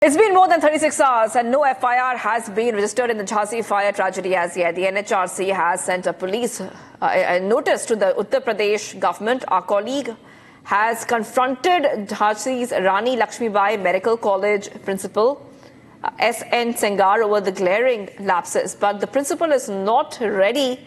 It's been more than 36 hours and no FIR has been registered in the Jhansi fire tragedy as yet. The NHRC has sent a police notice to the Uttar Pradesh government. Our colleague has confronted Jhansi's Rani Lakshmibai Medical College principal, S.N. Sengar, over the glaring lapses. But the principal is not ready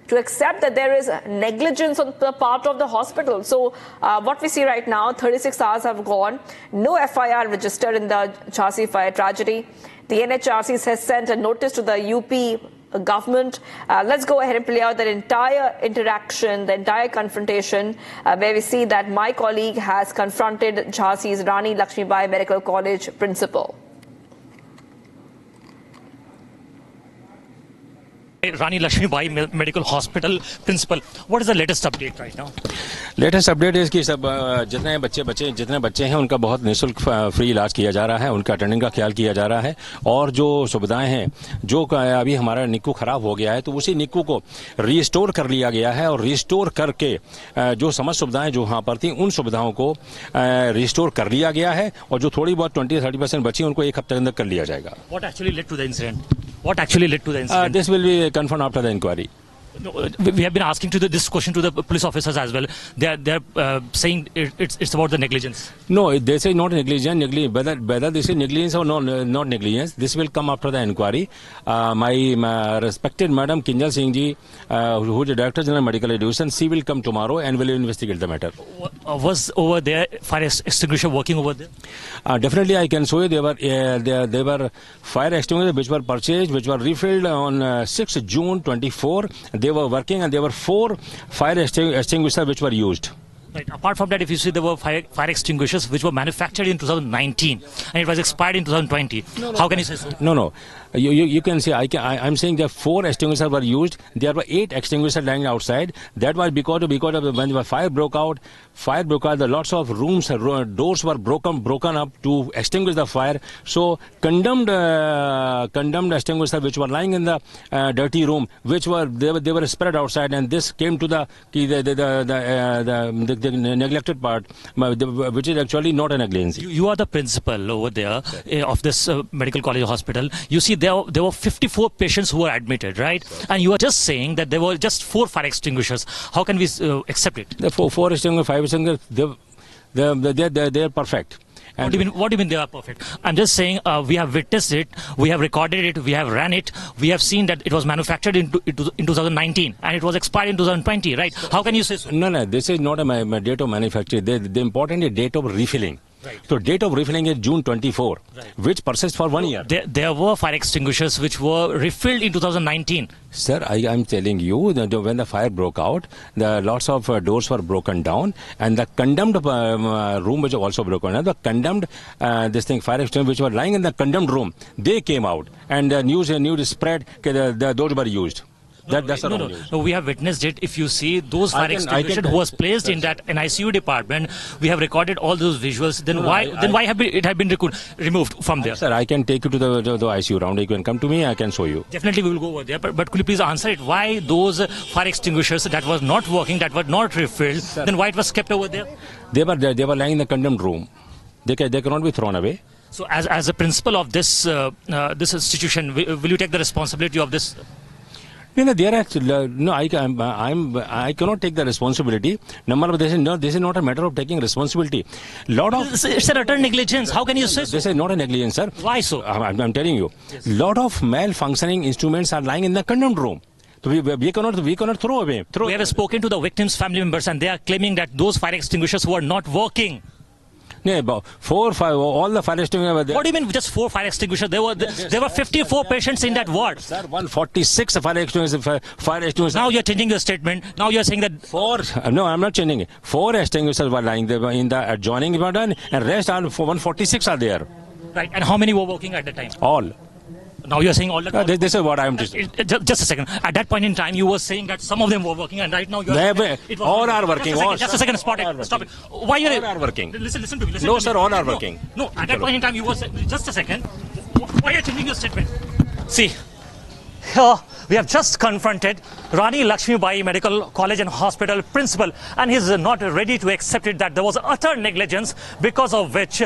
to accept that there is negligence on the part of the hospital. So what we see right now, 36 hours have gone, no FIR registered in the Jhansi fire tragedy. The NHRC has sent a notice to the UP government. Let's go ahead and play out that entire interaction, the entire confrontation, where we see that my colleague has confronted Jhansi's Rani Lakshmibai Medical College principal. Rani Lakshmibai Medical Hospital principal, what is the latest update right now? Latest update है कि सब जितने बच्चे हैं उनका बहुत निःशुल्क free इलाज किया जा रहा है, उनका अटेंडेंट का ख्याल किया जा रहा है और जो सुविधाएं हैं, जो अभी हमारा निक्कू खराब हो गया है तो उसी निक्कू को रिस्टोर कर लिया गया है और रिस्टोर करके जो समस्त सुविधाएं जो वहाँ पर थी उन सुविधाओं को रिस्टोर कर लिया गया है और जो थोड़ी बहुत 20-30% बची उनको एक हफ्ते के अंदर कर लिया जाएगा. What actually led to the incident? What actually led to the incident? This will be confirmed after the inquiry. No, we have been asking this question to the police officers as well. They are saying it's about the negligence. No, they say not negligence. Whether this is negligence or not negligence, this will come after the inquiry. My respected Madam Kinjal Singh ji, who is the Director General Medical Education, she will come tomorrow and will investigate the matter. Was over there fire extinguisher working over there? Definitely, I can show you there were fire extinguishers which were purchased, which were refilled on 6 June 24. They were working and there were 4 fire extinguishers which were used. Right. Apart from that, if you see, there were fire extinguishers which were manufactured in 2019 and it was expired in 2020. How can you say so? No. You can say, I'm saying that 4 extinguishers were used. There were 8 extinguishers lying outside. That was because of when the fire broke out, the lots of rooms, doors were broken up to extinguish the fire. So condemned extinguishers which were lying in the dirty room, which were they were spread outside, and this came to the neglected part, which is actually not a negligence. You are the principal over there of this medical college hospital. You see, there were 54 patients who were admitted, right? And you are just saying that there were just 4 fire extinguishers. How can we accept it? The 4 extinguishers, 5 extinguishers, they are perfect. What do you mean they are perfect? I'm just saying we have witnessed it, we have recorded it, we have ran it, we have seen that it was manufactured in 2019 and it was expired in 2020, right? How can you say so? No, this is not a date of manufacture. The important is date of refilling. Right. So date of refilling is June 24, right, which persists for 1 year. There were fire extinguishers which were refilled in 2019. Sir, I'm telling you that when the fire broke out, the lots of doors were broken down and the condemned room was also broken down. The condemned fire extinguishers which were lying in the condemned room, they came out and the news spread that those were used. That's the wrong news. No, we have witnessed it. If you see those fire extinguishers who was placed in that ICU department, we have recorded all those visuals. Then why have it have been removed from there? Sir, I can take you to the ICU round. You can come to me. I can show you. Definitely, we will go over there. But could you please answer it? Why those fire extinguishers that was not working, that were not refilled, sir, then why it was kept over there? They were lying in the condemned room. They cannot be thrown away. So, as a principal of this this institution, will you take the responsibility of this? I cannot take the responsibility. This is not a matter of taking responsibility. It's an utter negligence. How can you say so? This is not a negligence, sir. Why so? I'm telling you. Yes. Lot of malfunctioning instruments are lying in the condemned room. So we cannot throw away. We have spoken to the victims' family members and they are claiming that those fire extinguishers were not working. Yeah, 4, 5, all the fire extinguishers were there. What do you mean just 4 fire extinguishers? There were 54 patients in that ward. Sir, 146 fire extinguishers. Now you're changing your statement. Now you're saying that 4. No, I'm not changing it. 4 extinguishers were lying there in the adjoining ward, and rest are 146 are there. Right. And how many were working at the time? All. Now you're saying all that. This is what I'm just. Just a second. At that point in time, you were saying that some of them were working, and right now you're. All are working. Just a second. Stop it. Why you are working? Listen to me. No, sir. All are working. No. At that point in time, you were saying. Just a second. Why are you changing your statement? See. Here we have just confronted Rani Lakshmibai Medical College and Hospital principal, and he's not ready to accept it that there was utter negligence because of which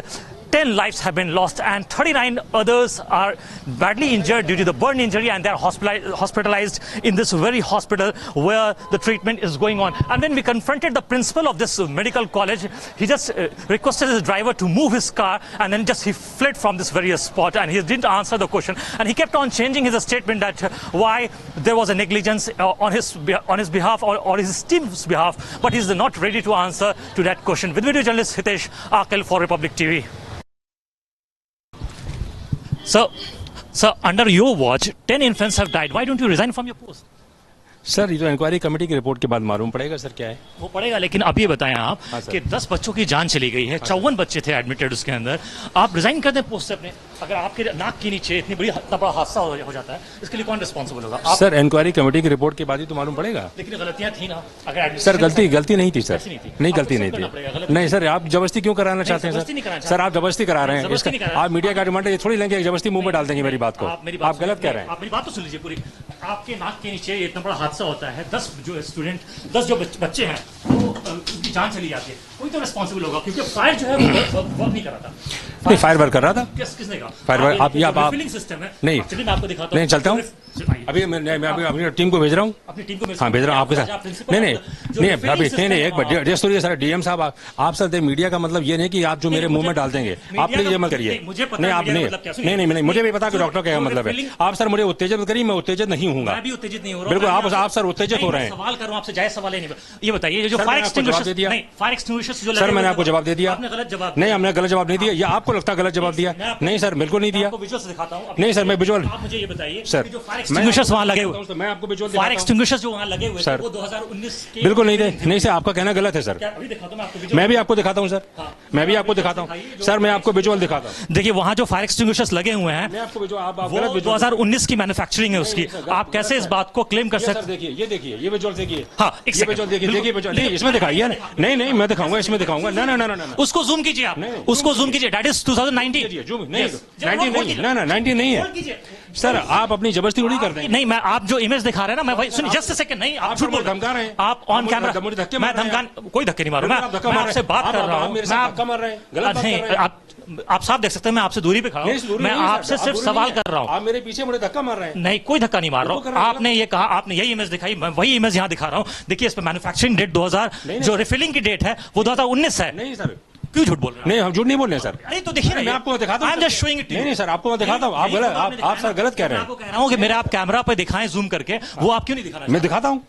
10 lives have been lost and 39 others are badly injured due to the burn injury, and they're hospitalized in this very hospital where the treatment is going on. And when we confronted the principal of this medical college, he just requested his driver to move his car, and then he fled from this very spot, and he didn't answer the question, and he kept on changing his statement that why there was a negligence on his behalf or his team's behalf, but he's not ready to answer to that question. With video journalist Hitesh Akel for Republic TV. So, under your watch, 10 infants have died. Why don't you resign from your post? Sir ये तो inquiry committee की report के बाद मालूम पड़ेगा sir क्या है वो पड़ेगा, लेकिन अब ये बताएं आप कि 10 बच्चों की जान चली गई है, 54 बच्चे थे एडमिटेड उसके अंदर, आप रिजाइन कर दें पोस्ट से अपने। अगर आपके नाक के नीचे इतनी बड़ा हादसा हो जाता है, इसके लिए कौन रिस्पॉन्सिबल होगा? आप सर इंक्वायरी कमेटी की रिपोर्ट के बाद ही तो मालूम पड़ेगा। लेकिन गलतियां थी ना, अगर सर गलती नहीं थी सर, नहीं गलती नहीं थी। नहीं सर, आप जबरदस्ती क्यों कराना चाहते हैं सर? सर आप जबरदस्ती करा रहे हैं, आप मीडिया का डिमांड ये थोड़ी लेंगे जबरदस्ती मुंह में डाल देंगे मेरी बात को। आप गलत कह रहे हैं। आप मेरी बात तो सुन लीजिए पूरी। आपके नाक के नीचे इतना बड़ा हादसा होता है, 10 जो बच्चे हैं वो उनकी जान चली जाती है, कोई तो रिस्पॉन्सिबल होगा, क्योंकि फायर जो है वो वर्क नहीं कर रहा था। नहीं फायर वर्क कर रहा था। किसने कहा? फायर वर्क आप रिफिलिंग सिस्टम है। नहीं चलिए मैं आपको दिखाता हूं। नहीं चलता हूं अभी मैं अपनी टीम को भेज रहा हूं। अपनी टीम को हाँ भेज रहा हूं आपके साथ। नहीं अभी नहीं एक बार सुनिए सर, डीएम साहब आप सर मीडिया का मतलब ये नहीं कि आप जो मेरे मुंह में डाल देंगे, आप प्लीज ये मत करिए। नहीं आप नहीं मुझे भी पता कि डॉक्टर क्या मतलब है। आप सर मुझे उत्तेजित मत करिए, मैं उत्तेजित नहीं हूँ। मैं भी उत्तेजित नहीं हो रहा। बिल्कुल आप सर उत्तेजित हो रहे हैं। सवाल कर रहा हूं आपसे, जायज सवाल है नहीं। ये बताइए जो फायर एक्सटिंग्विशर्स जो सर मैंने आपको जवाब दे दिया। आपने गलत जवाब नहीं हमने गलत जवाब नहीं दिया, या आपको लगता गलत जवाब दिया? नहीं सर बिल्कुल नहीं दिया। दिखाता हूं। नहीं सर मैं विजुअल। आप मुझे ये बताइए सर जो फायर एक्सटिंग्विशर्स वहां लगे हुए, मैं आपको विजुअल फायर एक्सटिंग्विशर्स जो वहां लगे हुए थे वो 2019 के बिल्कुल नहीं थे। नहीं सर आपका कहना गलत है सर। अभी दिखाता हूं मैं आपको। मैं भी आपको दिखाता हूं सर, मैं भी आपको दिखाता हूं सर, मैं आपको विजुअल दिखाता हूं। देखिए वहां जो फायर एक्सटिंग्विशर्स लगे हुए हैं, मैं आपको वो 2019 की मैन्युफैक्चरिंग है उसकी। आप कैसे इस बात को क्लेम कर सकते हैं? देखिए ये देखिए ये विजुअल देखिए। हाँ ये विजुअल देखिए इसमें दिखाइए। नहीं मैं दिखाऊंगा, इसमें दिखाऊंगा। ना उसको जूम कीजिए आप, उसको जूम कीजिए। That is 2019। 19 नहीं है सर, आप अपनी जबरदस्ती उड़ी कर देंगे। नहीं मैं आप जो इमेज दिखा रहे हैं ना, मैं भाई सुनिए जस्ट अ सेकंड। नहीं आप झूठ बोल धमका रहे हैं। आप ऑन कैमरा। मैं धमकान कोई धक्के नहीं मारू, मैं आपसे बात कर रहा हूं। आप साफ देख सकते हैं, मैं आपसे दूरी पे खड़ा हूं, मैं आपसे सिर्फ सवाल कर रहा हूं। आप मेरे पीछे मुझे धक्का मार रहे हैं। नहीं कोई धक्का नहीं मार रहा हूं। आपने ये कहा, आपने यही इमेज दिखाई, मैं वही इमेज यहां दिखा रहा हूं। देखिए इस पे मैन्युफैक्चरिंग डेट 2000, जो रिफिलिंग की डेट है वो 2019 है। नहीं सर क्यों झूठ बोल रहे हैं? नहीं हम झूठ नहीं बोल रहे हैं सर। नहीं तो देखिए मैं आपको दिखाता हूं। I am just showing it. नहीं सर आपको मैं दिखाता हूं। आप सर गलत कह रहे हैं। मैं आपको कह रहा हूं कि मेरे आप कैमरा पे दिखाएं जूम करके, वो आप क्यों नहीं दिखा रहे? मैं दिखाता हूं।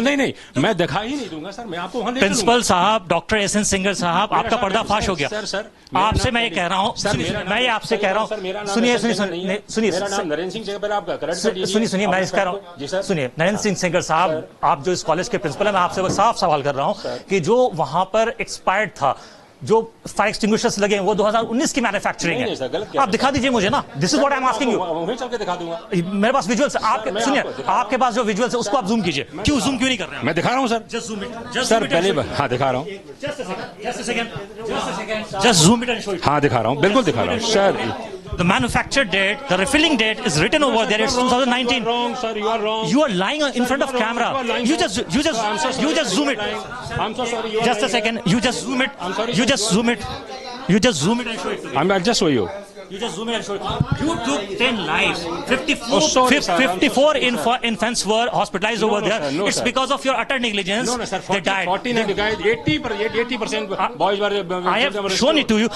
नहीं मैं दिखा ही नहीं दूंगा सर। मैं आपको वहां प्रिंसिपल साहब, डॉक्टर एसएन सिंगर साहब, आपका पर्दाफाश हो गया। सर आपसे मैं ये कह रहा हूं, मैं ये आपसे कह रहा हूं, सुनिए नरेंद्र सिंह जगह पर आपका करेक्ट सुनिए मैं कह रहा हूं, सुनिए नरेंद्र सिंह सिंगर साहब, आप जो इस कॉलेज के प्रिंसिपल है, मैं आपसे साफ सवाल कर रहा हूं कि जो वहां पर एक्सपायर्ड था, जो फायर एक्सटिंग्विशर्स लगे हैं, वो 2019 की मैन्युफैक्चरिंग है। आप दिखा दीजिए मुझे ना, this is what I am asking you. वहीं चल के दिखा दूंगा। मेरे पास विजुअल्स है, सुनिए आपके पास जो विजुअल्स है उसको आप जूम कीजिए। क्यों जूम क्यों नहीं कर रहे हैं? मैं दिखा रहा हूं sir. Just zoom it. Sir पहले हाँ दिखा रहा हूं। Just zoom it and show it. हाँ दिखा रहा हूं, बिल्कुल दिखा रहा हूं sir. The manufacture date, the refilling date is written over there. It's 2019. Wrong, sir. You are wrong. You are lying in front of camera. You just zoom it. I'm so sorry. Just a second. You just zoom it. I'm sorry. You just zoom it. You just zoom it and show it to me. I'll just show you. You just zoom in and show it. You took 10 lives. 54, Oh, sorry, sir. 54 infants were hospitalized over there. Sir, no, it's sir. because of your utter negligence. No, sir. They died. 40 guys, 80% boys were. I have shown it to you.